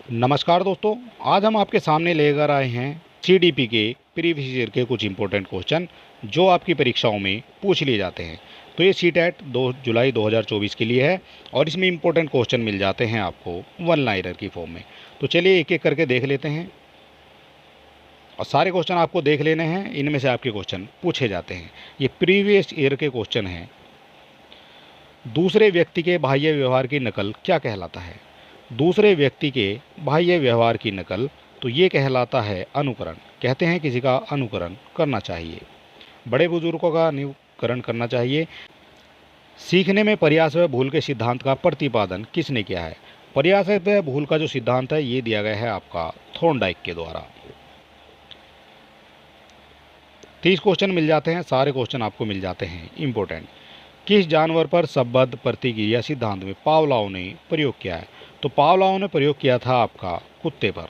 नमस्कार दोस्तों, आज हम आपके सामने लेकर आए हैं सीडीपी के प्रीवियस ईयर के कुछ इंपॉर्टेंट क्वेश्चन जो आपकी परीक्षाओं में पूछ लिए जाते हैं। तो ये सीटेट 2 जुलाई 2024 के लिए है और इसमें इंपॉर्टेंट क्वेश्चन मिल जाते हैं आपको वन लाइनर की फॉर्म में। तो चलिए एक एक करके देख लेते हैं और सारे क्वेश्चन आपको देख लेने हैं, इनमें से आपके क्वेश्चन पूछे जाते हैं। ये प्रीवियस ईयर के क्वेश्चन हैं। दूसरे व्यक्ति के बाह्य व्यवहार की नकल क्या कहलाता है? दूसरे व्यक्ति के बाह्य व्यवहार की नकल, तो ये कहलाता है अनुकरण। कहते हैं किसी का अनुकरण करना चाहिए, बड़े बुजुर्गों का अनुकरण करना चाहिए। सीखने में प्रयास व भूल के सिद्धांत का प्रतिपादन किसने किया है? प्रयास व भूल का जो सिद्धांत है ये दिया गया है आपका थॉर्नडाइक के द्वारा। 30 क्वेश्चन मिल जाते हैं, सारे क्वेश्चन आपको मिल जाते हैं इंपॉर्टेंट। किस जानवर पर संबद्ध प्रतिक्रिया सिद्धांत में पावलोव ने प्रयोग किया है? तो पावलोव ने प्रयोग किया था आपका कुत्ते पर।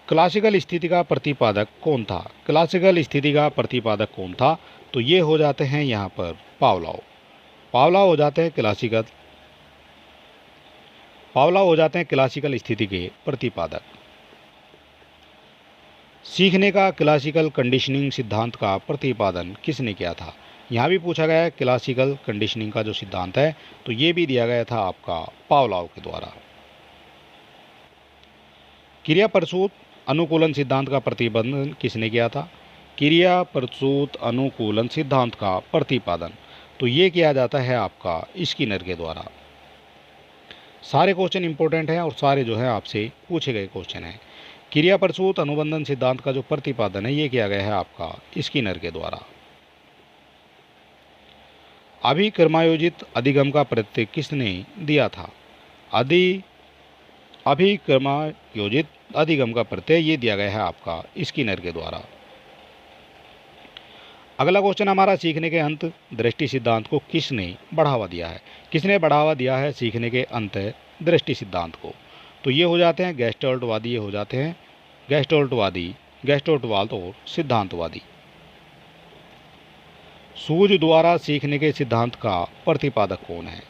क्लासिकल स्थिति का प्रतिपादक कौन था? क्लासिकल स्थिति का प्रतिपादक कौन था? तो ये हो जाते हैं यहाँ पर पावलोव। पावलोव हो जाते हैं क्लासिकल स्थिति के प्रतिपादक। सीखने का क्लासिकल कंडीशनिंग सिद्धांत का प्रतिपादन किसने किया था? यहाँ भी पूछा गया है क्लासिकल कंडीशनिंग का जो सिद्धांत है, तो ये भी दिया गया था आपका पावलोव के द्वारा। क्रिया प्रसूत अनुकूलन सिद्धांत का प्रतिपादन किसने किया था? क्रिया प्रसूत अनुकूलन सिद्धांत का प्रतिपादन, तो ये किया जाता है आपका स्किनर के द्वारा। सारे क्वेश्चन इंपॉर्टेंट हैं और सारे जो है आपसे पूछे गए क्वेश्चन हैं। क्रिया प्रसूत अनुबंधन सिद्धांत का जो प्रतिपादन है ये किया गया है आपका स्किनर के द्वारा। अभिक्रमायोजित अधिगम का प्रत्यय किसने दिया था? अभिक्रमायोजित अधिगम का प्रत्यय ये दिया गया है आपका स्किनर के द्वारा। अगला क्वेश्चन हमारा, सीखने के अंत दृष्टि सिद्धांत को किसने बढ़ावा दिया है? किसने बढ़ावा दिया है सीखने के अंत दृष्टि सिद्धांत को? तो ये हो जाते हैं गेस्टल्टवादी, ये हो जाते हैं गेस्टल्टवाद और सिद्धांतवादी। सूझ द्वारा सीखने के सिद्धांत का प्रतिपादक कौन है?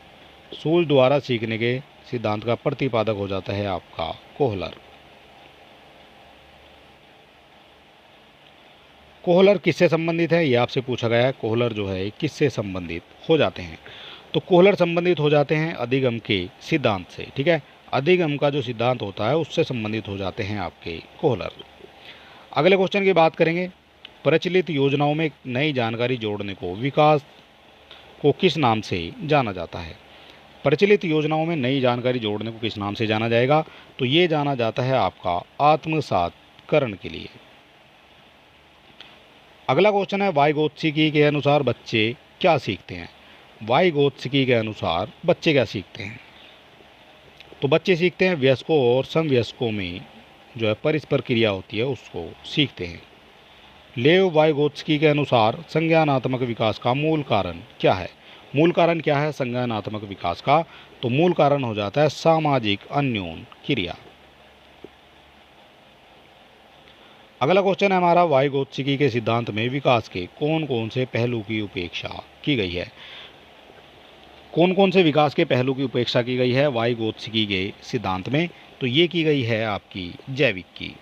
सूझ द्वारा सीखने के सिद्धांत का प्रतिपादक हो जाता है आपका कोहलर। कोहलर किससे संबंधित है? ये आपसे पूछा गया है। कोहलर जो है किससे संबंधित हो जाते हैं? तो कोहलर संबंधित हो जाते हैं अधिगम के सिद्धांत से। ठीक है, अधिगम का जो सिद्धांत होता है उससे संबंधित हो जाते हैं आपके कोहलर। अगले क्वेश्चन की बात करेंगे, प्रचलित योजनाओं में नई जानकारी जोड़ने को विकास को किस नाम से जाना जाता है? प्रचलित योजनाओं में नई जानकारी जोड़ने को किस नाम से जाना जाएगा? तो ये जाना जाता है आपका आत्मसातकरण के लिए। अगला क्वेश्चन है, वाइगोत्स्की के अनुसार बच्चे क्या सीखते हैं? वाइगोत्स्की के अनुसार बच्चे क्या सीखते हैं? तो बच्चे सीखते हैं वयस्कों और समवयस्कों में जो है परस्पर क्रिया होती है उसको सीखते हैं। लेव वाइगोत्स्की के अनुसार संज्ञानात्मक विकास का मूल कारण क्या है? मूल कारण क्या है संज्ञानात्मक विकास का? तो मूल कारण हो जाता है सामाजिक अन्योन क्रिया। अगला क्वेश्चन है हमारा, वाइगोत्स्की के सिद्धांत में विकास के कौन कौन से पहलू की उपेक्षा की गई है? कौन कौन से विकास के पहलू की उपेक्षा की गई है वाइगोत्स्की के सिद्धांत में? तो ये की गई है आपकी जैविक की।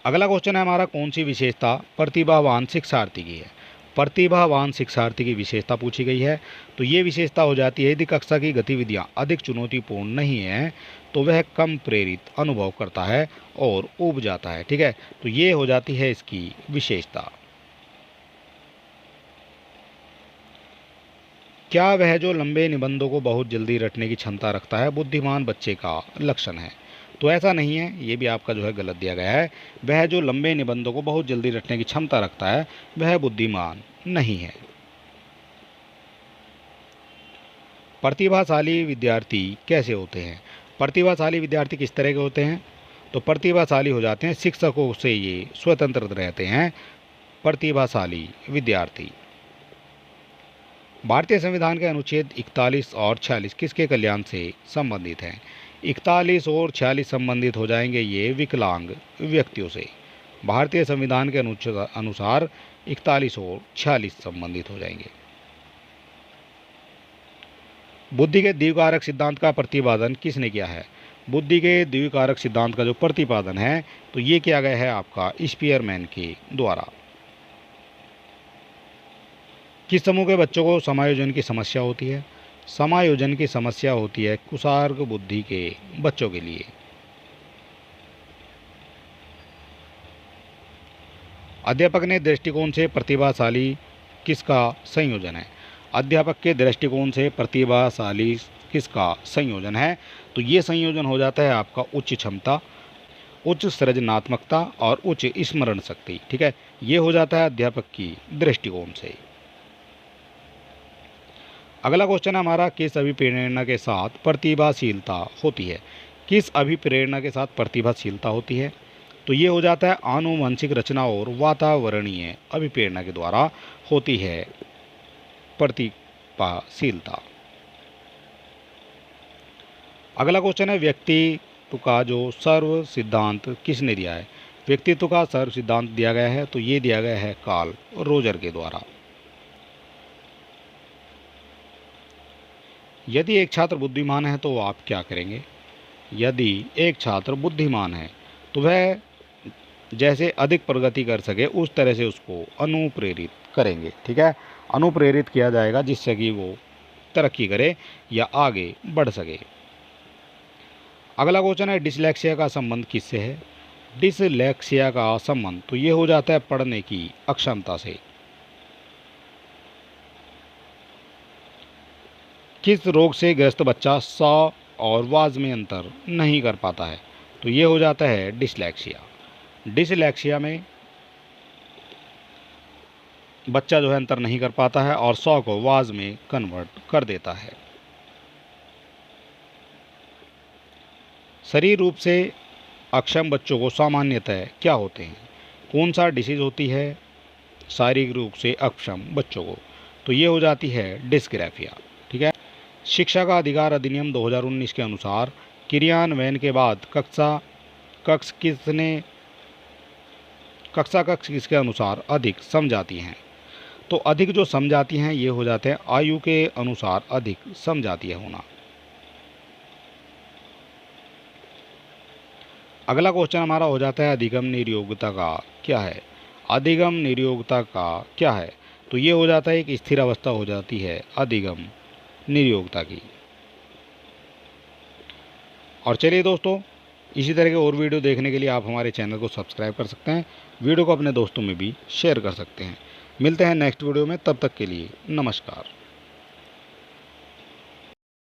अगला क्वेश्चन है हमारा, कौन सी विशेषता प्रतिभावान शिक्षार्थी की है? प्रतिभावान शिक्षार्थी की विशेषता पूछी गई है। तो ये विशेषता हो जाती है, यदि कक्षा की गतिविधियां अधिक चुनौतीपूर्ण नहीं है तो वह कम प्रेरित अनुभव करता है और ऊब जाता है। ठीक है, तो ये हो जाती है इसकी विशेषता। क्या वह जो लंबे निबंधों को बहुत जल्दी रटने की क्षमता रखता है बुद्धिमान बच्चे का लक्षण है? तो ऐसा नहीं है, ये भी आपका जो है गलत दिया गया है। वह जो लंबे निबंधों को बहुत जल्दी रटने की क्षमता रखता है वह बुद्धिमान नहीं है। प्रतिभाशाली विद्यार्थी कैसे होते हैं? प्रतिभाशाली विद्यार्थी किस तरह के होते हैं? तो प्रतिभाशाली हो जाते हैं शिक्षकों से ये स्वतंत्र रहते हैं प्रतिभाशाली विद्यार्थी। भारतीय संविधान के अनुच्छेद 41 और 46 किसके कल्याण से संबंधित हैं? 41 और 46 संबंधित हो जाएंगे ये विकलांग व्यक्तियों से। भारतीय संविधान के अनुसार 41 और 46 संबंधित हो जाएंगे। बुद्धि के द्विकारक सिद्धांत का प्रतिपादन किसने किया है? बुद्धि के द्विकारक सिद्धांत का जो प्रतिपादन है तो ये किया गया है आपका स्पीयरमैन के द्वारा। किस समूह के बच्चों को समायोजन की समस्या होती है? समायोजन की समस्या होती है कुसार्ग बुद्धि के बच्चों के लिए। अध्यापक ने दृष्टिकोण से प्रतिभाशाली किसका संयोजन है? अध्यापक के दृष्टिकोण से प्रतिभाशाली किसका संयोजन है? तो ये संयोजन हो जाता है आपका उच्च क्षमता, उच्च सृजनात्मकता और उच्च स्मरण शक्ति। ठीक है, ये हो जाता है अध्यापक की दृष्टिकोण से। अगला क्वेश्चन है हमारा, किस अभिप्रेरणा के साथ प्रतिभाशीलता होती है? किस अभिप्रेरणा के साथ प्रतिभाशीलता होती है? तो ये हो जाता है आनुवंशिक रचना और वातावरणीय अभिप्रेरणा के द्वारा होती है प्रतिभाशीलता। अगला क्वेश्चन है, व्यक्तित्व का जो सर्व सिद्धांत किसने दिया है? व्यक्तित्व का सर्व सिद्धांत दिया गया है तो ये दिया गया है कार्ल रोजर के द्वारा। यदि एक छात्र बुद्धिमान है तो आप क्या करेंगे? यदि एक छात्र बुद्धिमान है तो वह जैसे अधिक प्रगति कर सके उस तरह से उसको अनुप्रेरित करेंगे। ठीक है, अनुप्रेरित किया जाएगा जिससे कि वो तरक्की करे या आगे बढ़ सके। अगला क्वेश्चन है, डिसलेक्सिया का संबंध किससे है? डिसलेक्सिया का संबंध तो ये हो जाता है पढ़ने की अक्षमता से। किस रोग से ग्रस्त बच्चा स और वाज में अंतर नहीं कर पाता है? तो ये हो जाता है डिसलेक्सिया। डिसलेक्सिया में बच्चा जो है अंतर नहीं कर पाता है और सौ को वाज में कन्वर्ट कर देता है। शरीर रूप से अक्षम बच्चों को सामान्यतः क्या होते हैं? कौन सा डिसीज होती है शारीरिक रूप से अक्षम बच्चों को? तो ये हो जाती है डिस्ग्राफिया। ठीक है, शिक्षा का अधिकार अधिनियम 2019 के अनुसार क्रियान्वयन के बाद कक्ष किसके अनुसार अधिक समझाती हैं? तो अधिक जो समझाती हैं ये हो जाते हैं आयु के अनुसार अधिक समझाती है होना। अगला क्वेश्चन हमारा हो जाता है, अधिगम निर्योग्यता का क्या है? अधिगम निर्योग्यता का क्या है? तो ये हो जाता है एक स्थिर अवस्था हो जाती है अधिगम निर्योग्यता की। और चलिए दोस्तों, इसी तरह के और वीडियो देखने के लिए आप हमारे चैनल को सब्सक्राइब कर सकते हैं, वीडियो को अपने दोस्तों में भी शेयर कर सकते हैं। मिलते हैं नेक्स्ट वीडियो में, तब तक के लिए नमस्कार।